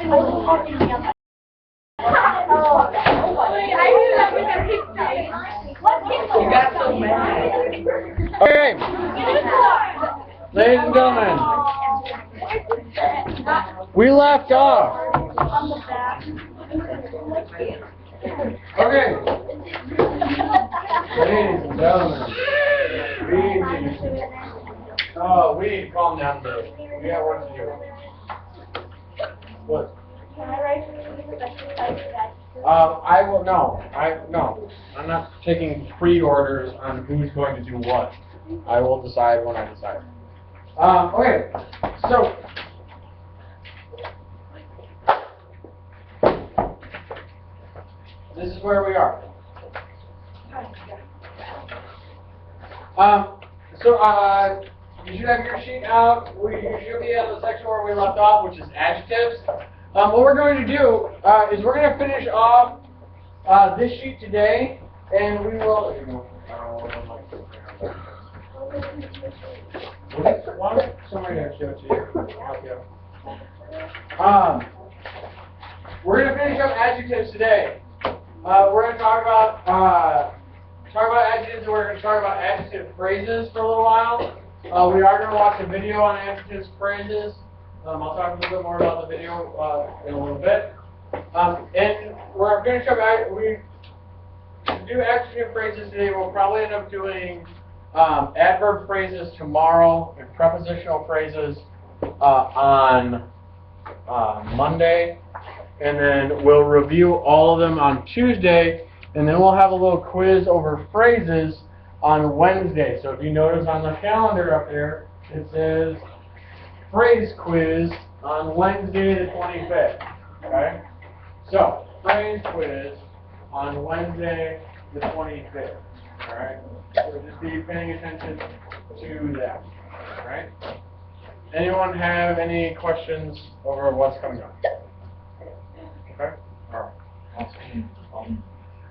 You got so mad. Okay, ladies and gentlemen, we left off. Okay, ladies and gentlemen, we need to calm down today. We got work to do. What? I will, no, I'm not taking pre-orders on who's going to do what. I will decide when I decide. Okay, so, this is where we are. You should have your sheet out. You should be at the section where we left off, which is adjectives. What we're going to do is we're going to finish off this sheet today, and we will. Why somebody show it to you? Help you. We're going to finish up adjectives today. We're going to talk about adjectives, and we're going to talk about adjective phrases for a little while. We are going to watch a video on adjectives, phrases. I'll talk a little bit more about the video in a little bit. And we're going to finish up. We do adjective phrases today. We'll probably end up doing adverb phrases tomorrow and prepositional phrases on Monday. And then we'll review all of them on Tuesday. And then we'll have a little quiz over phrases on Wednesday. So if you notice on the calendar up there, it says phrase quiz on Wednesday the 25th. Okay? So, phrase quiz on Wednesday the 25th. Alright? So just be paying attention to that. Alright? Anyone have any questions over what's coming up? Okay?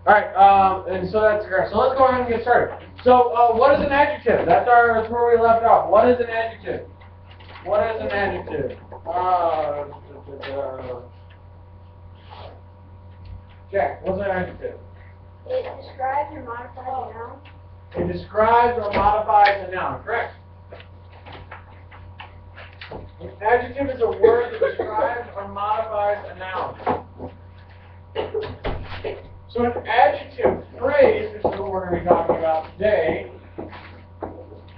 Alright, and so that's correct. So let's go ahead and get started. So, what is an adjective? That's where we left off. What is an adjective? What is an adjective? Jack, what's an adjective? It describes or modifies a noun. It describes or modifies a noun, correct? An adjective is a word that describes or modifies a noun. So an adjective phrase, which is what we're going to be talking about today,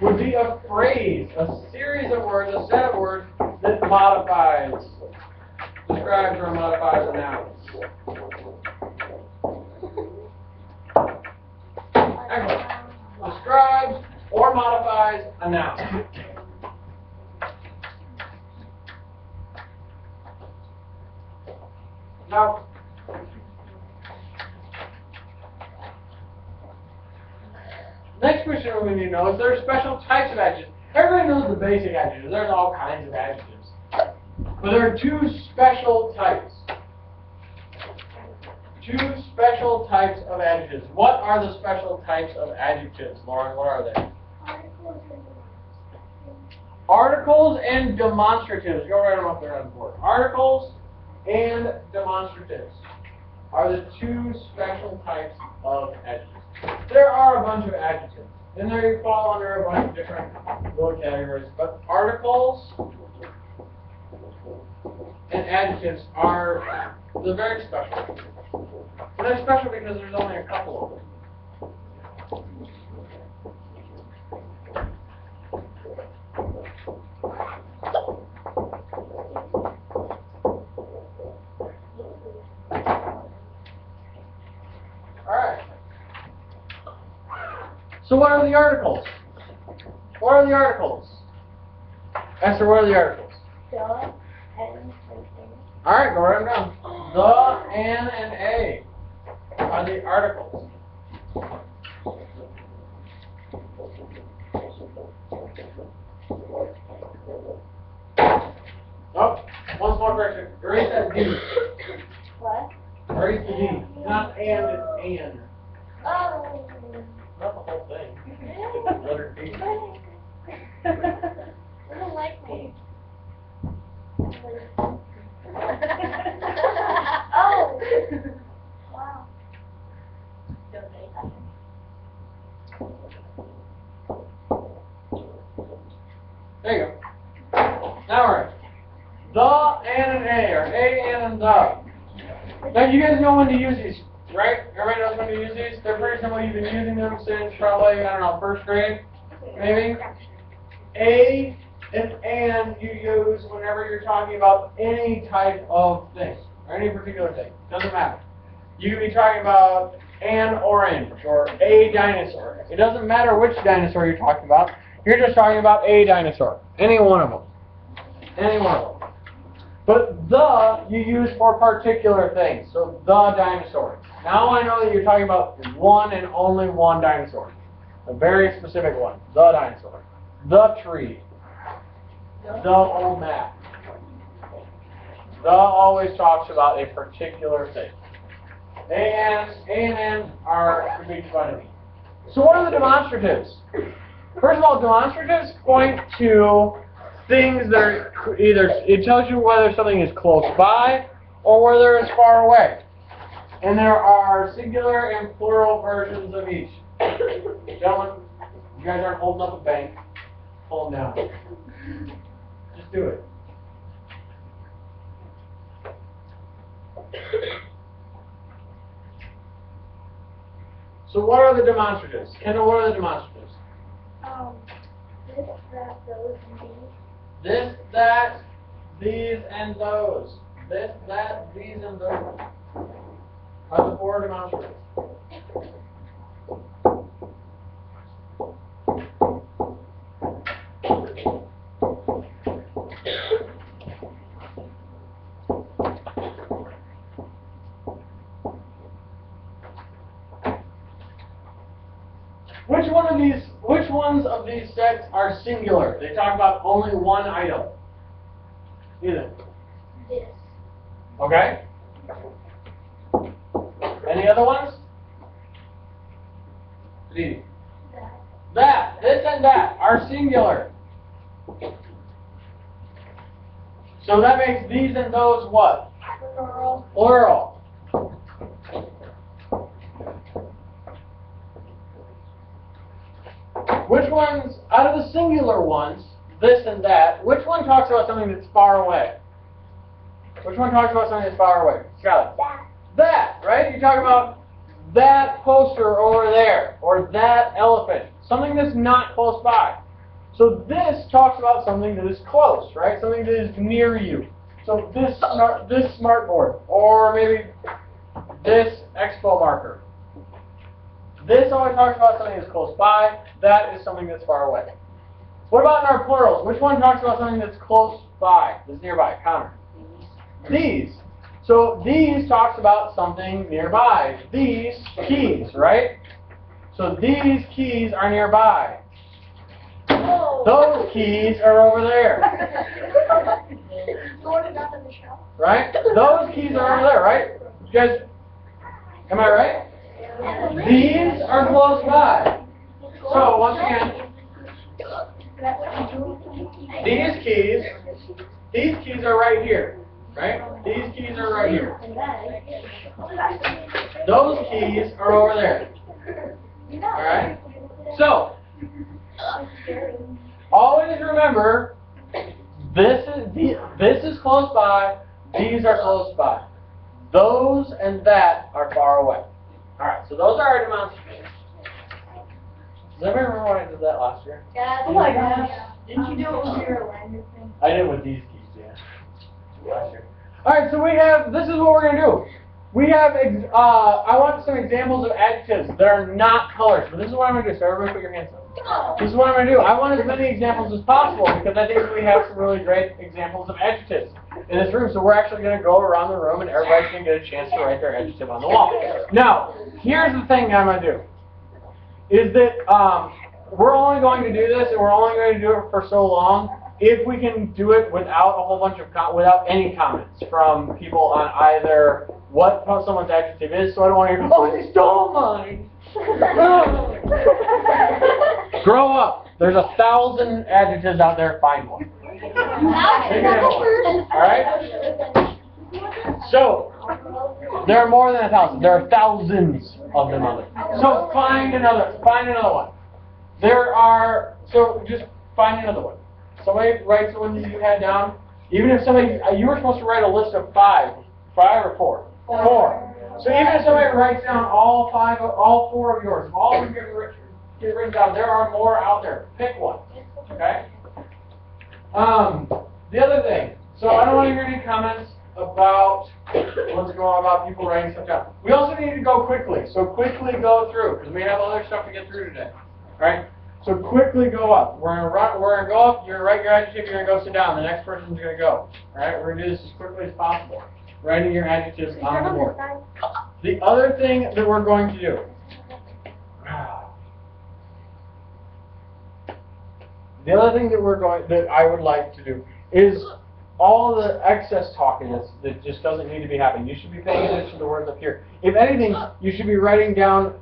would be a phrase, a series of words, a set of words that modifies, describes or modifies a noun. Excellent. Describes or modifies a noun. Now, next question we need to know is there are special types of adjectives. Everybody knows the basic adjectives. There's all kinds of adjectives. But there are two special types. Two special types of adjectives. What are the special types of adjectives, Lauren? What are they? Articles and demonstratives. Go write them up there on the board. Articles and demonstratives are the two special types of adjectives. There are a bunch of adjectives. And they fall under a bunch of different little categories. But articles and adjectives are very special. And they're special because there's only a couple of them. Alright. So what are the articles? What are the articles? Esther, what are the articles? The, and, Alright, go write them down. The, and a are the articles. Oh, one small correction. Erase that D. what? Erase the D. It's not and, it's and. Oh. Not the whole thing. Letter D. I don't like me. A, or A, and the. Now you guys know when to use these, right? Everybody knows when to use these? They're pretty simple. You've been using them since probably, I don't know, first grade, maybe? A and you use whenever you're talking about any type of thing, or any particular thing. Doesn't matter. You could be talking about an orange, or a dinosaur. It doesn't matter which dinosaur you're talking about. You're just talking about a dinosaur. Any one of them. Any one of them. But the you use for particular things. So the dinosaur. Now I know that you're talking about one and only one dinosaur. A very specific one. The dinosaur. The tree. The old map. The always talks about a particular thing. A and N are the big funny. So what are the demonstratives? First of all, demonstratives point to things that are either, it tells you whether something is close by or whether it's far away. And there are singular and plural versions of each. Gentlemen, you guys aren't holding up a bank. Hold them down. Just do it. So what are the demonstratives? Kendall, what are the demonstratives? This, that, those, and these. This, that, these, and those. This, that, these, and those are the four demonstratives. Which ones of these sets are singular? They talk about only one item. Either. This. Okay? Any other ones? These. That. This and that are singular. So that makes these and those what? Plural. Plural. Which ones, out of the singular ones, this and that, which one talks about something that's far away? Which one talks about something that's far away? Skylar. That. That, right? You talk about that poster over there, or that elephant. Something that's not close by. So this talks about something that is close, right? Something that is near you. So this smartboard, or maybe this expo marker. This only talks about something that's close by. That is something that's far away. What about in our plurals? Which one talks about something that's close by, that's nearby? Connor. These. So these talks about something nearby. These keys, right? So these keys are nearby. Whoa. Those keys are over there. Sorted up in the shop. Right? Those keys are over there, right? You guys, am I right? These are close by. So once again, these keys are right here, right? These keys are right here. Those keys are over there. All right? So always remember, this is close by. These are close by. Those and that are far away. All right. So those are our demonstratives. Does anybody remember when I did that last year? Yeah. Oh my gosh. Didn't you do it with your lanyard thing? I did it with these keys, yeah. Last year. All right. So we have. This is what we're gonna do. We have. I want some examples of adjectives that are not colors. But this is what I'm gonna do. So everybody, put your hands up. This is what I'm going to do. I want as many examples as possible because I think we have some really great examples of adjectives in this room. So we're actually going to go around the room and everybody's going to get a chance to write their adjective on the wall. Now, here's the thing I'm going to do. Is that we're only going to do this and we're only going to do it for so long if we can do it without a whole bunch of, without any comments from people on either what someone's adjective is. So I don't want to hear, oh, they stole mine. Grow up. There's 1,000 adjectives out there. Find one. Alright? So, there are more than 1,000. There are thousands of them out there. So find another one. There are, so just find another one. Somebody writes the one that you had down. Even if somebody, you were supposed to write a list of five or four? Four. So even if somebody writes down all four of yours, all of them get written down, there are more out there. Pick one. Okay? The other thing, so I don't want to hear any comments about what's going on about people writing stuff down. We also need to go quickly, so quickly go through, because we have other stuff to get through today. Right? So quickly go up. We're gonna go up, you're gonna write your adjective, you're gonna go sit down, the next person's gonna go. Alright, we're gonna do this as quickly as possible. Writing your adjectives on the board. The other thing that we're going to do. The other thing that I would like to do is all the excess talking that just doesn't need to be happening. You should be paying attention to the words up here. If anything, you should be writing down,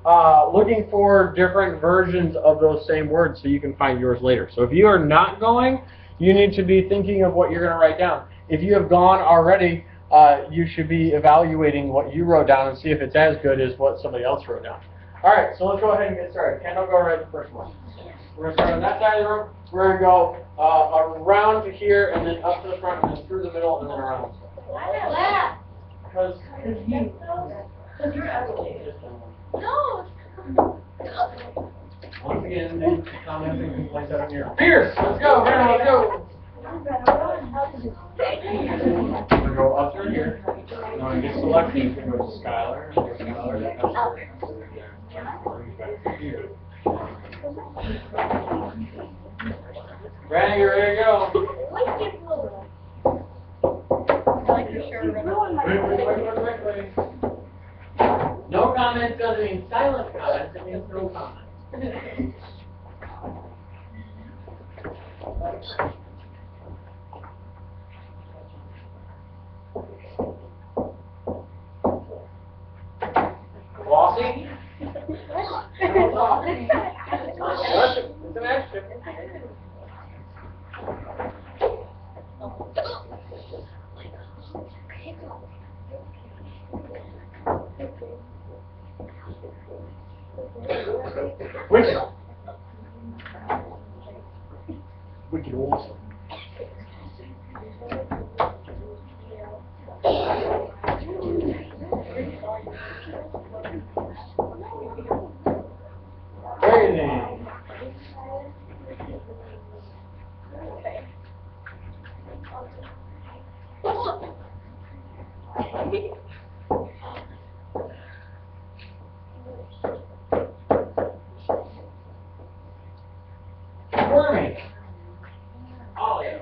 looking for different versions of those same words so you can find yours later. So if you are not going, you need to be thinking of what you're going to write down. If you have gone already, you should be evaluating what you wrote down and see if it's as good as what somebody else wrote down. All right, so let's go ahead and get started. Kendall, go right the first one. We're going to start on that side of the room. We're going to go around to here, and then up to the front, and then through the middle, and then around. Why not laugh? Because you. No. Once again, any comments and complaints out of here. Pierce, let's go. Grandma, let's go. We're going to go up through here. And when it gets selected, you can go to Skylar. Brandon, you ready to go? Wait. No comments doesn't mean silent comments, it means no comments. Flossy? Don't talk. It's an action. Wicked. Wicked awesome. Crazy. Wormy. Ollie.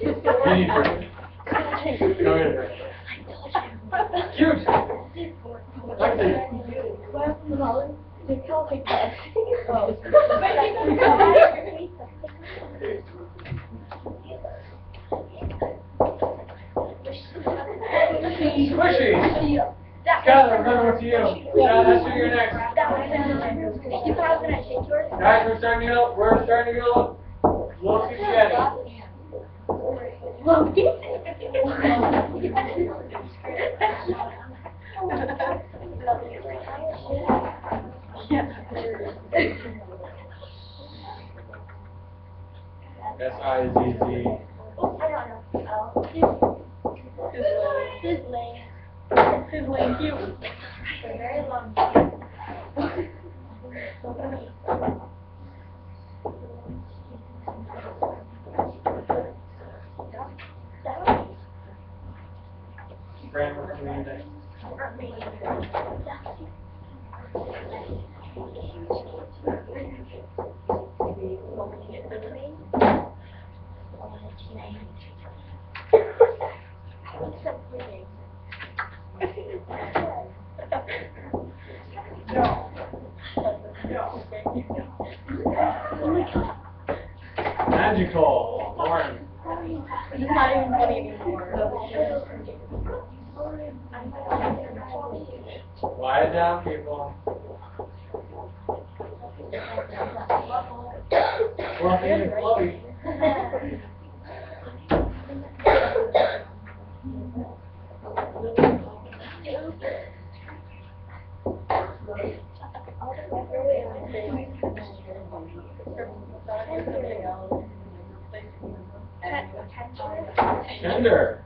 You need a drink. Go get a drink. Cute. Lexi. Squishy. Skylar, remember what's you. That's who you're next. Guys, we're starting to get a little too chatty. S-I-Z-Z. Sizzling cute. For a very long Grandma, what do you think? Magical. Lauren. It's not even funny anymore. Quiet down, people. Fluffy and fluffy. Tender.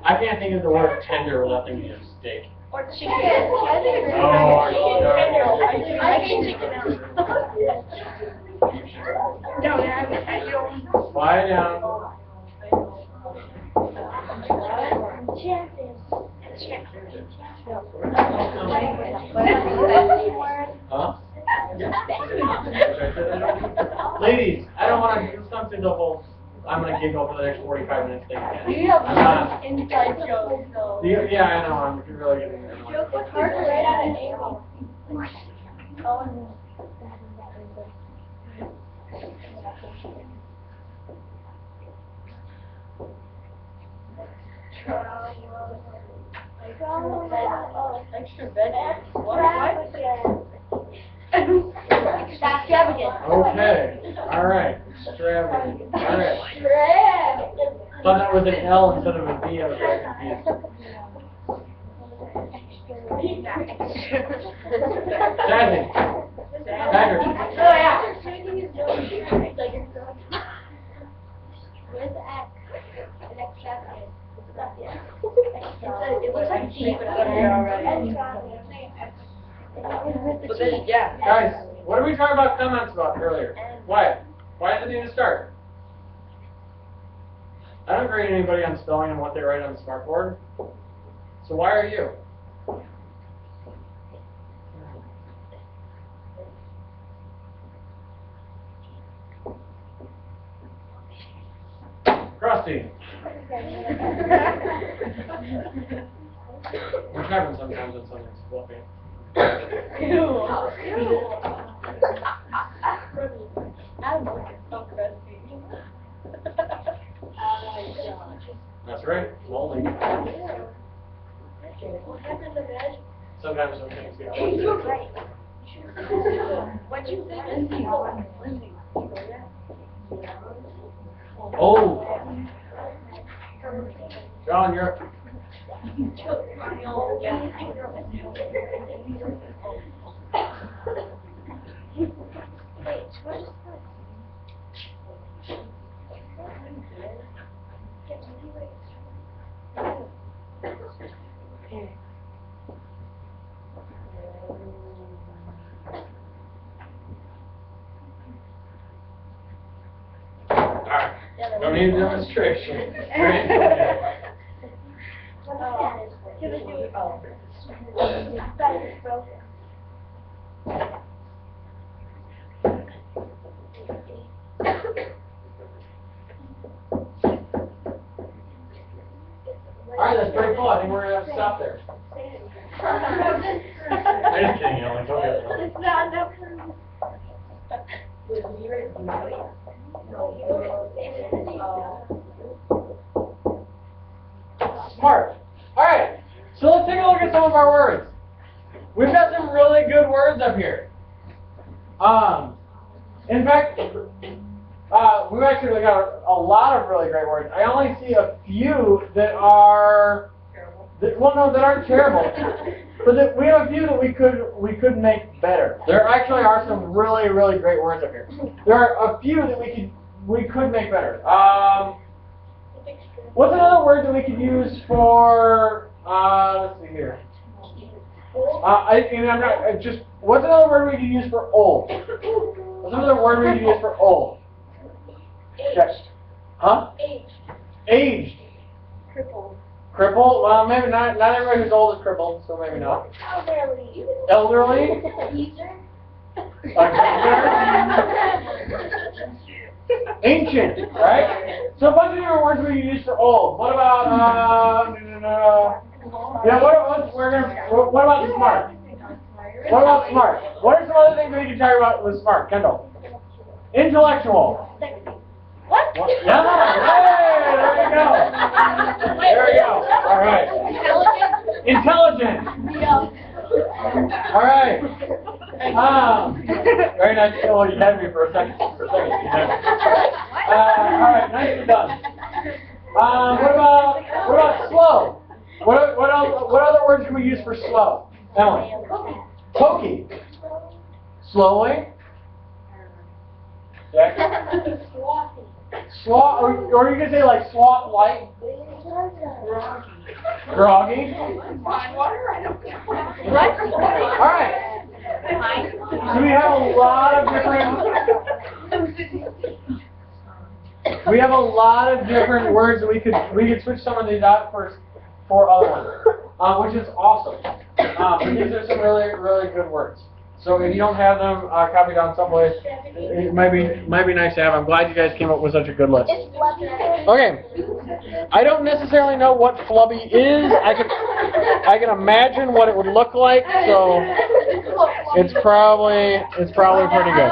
I can't think of the word tender without thinking of steak. Or chicken. Oh, I mean chicken. No, I don't. Lie down. Huh? Ladies, I don't want to do something the whole. I'm gonna giggle for the next 45 minutes. Thing. I'm not. Inside joke, so. Yeah, I know. I'm really getting annoyed. It's hard to write at an angle. Extra veg. Extravagant. Okay. All right. Extravagant. All right. Thought that was an L instead of a B. I was very confused. Jazzy. Packard. Oh yeah. Where's the X? An extravagant. It looks like G, but Guys, what did we talk about comments about earlier? Why? Why does it need to start? I don't grade anybody on spelling and what they write on the smartboard. So why are you? Krusty. Which happens sometimes when something's fluffy. That's right, moldy. Sometimes when things get cold. What'd you think? Oh! John, you're up. Alright, don't need a demonstration. Great. Alright, that's pretty cool. I think we're gonna have to stop there. I'm just kidding, Ellen. Don't get it. It's not enough. Smart. Alright, so let's take a look at some of our words. We've got some really good words up here. In fact, we've actually got a lot of really great words. I only see a few that are, that aren't terrible. But that we have a few that we could make better. There actually are some really, really great words up here. There are a few that we could make better. What's another word that we could use for? Let's see here. What's another word we could use for old? What's another word we could use for old? Check. Huh? Aged. Aged. Crippled. Crippled? Well, maybe not. Not everybody who's old is crippled, so maybe not. Elderly. Elderly? Geezer. Ancient, right? So a bunch of different words we can use for old. What about what about smart? What about smart? What are some other things we can talk about with smart, Kendall? Intellectual. What? Yeah, hey, there you go. There we go. All right. Intelligent. All right. Very nice. Oh, you had me for a second. You had me. All right, nicely done. What about slow? What other words can we use for slow? Ellen. Pokey. Slowly. Jack? Sloth, or you can say like sloth light. Groggy. Alright. So we have a lot of different words that we could switch some of these out for other ones, which is awesome. But these are some really good words. So if you don't have them copied down someplace, it might be nice to have. I'm glad you guys came up with such a good list. Okay, I don't necessarily know what flubby is. I can imagine what it would look like. So it's probably pretty good.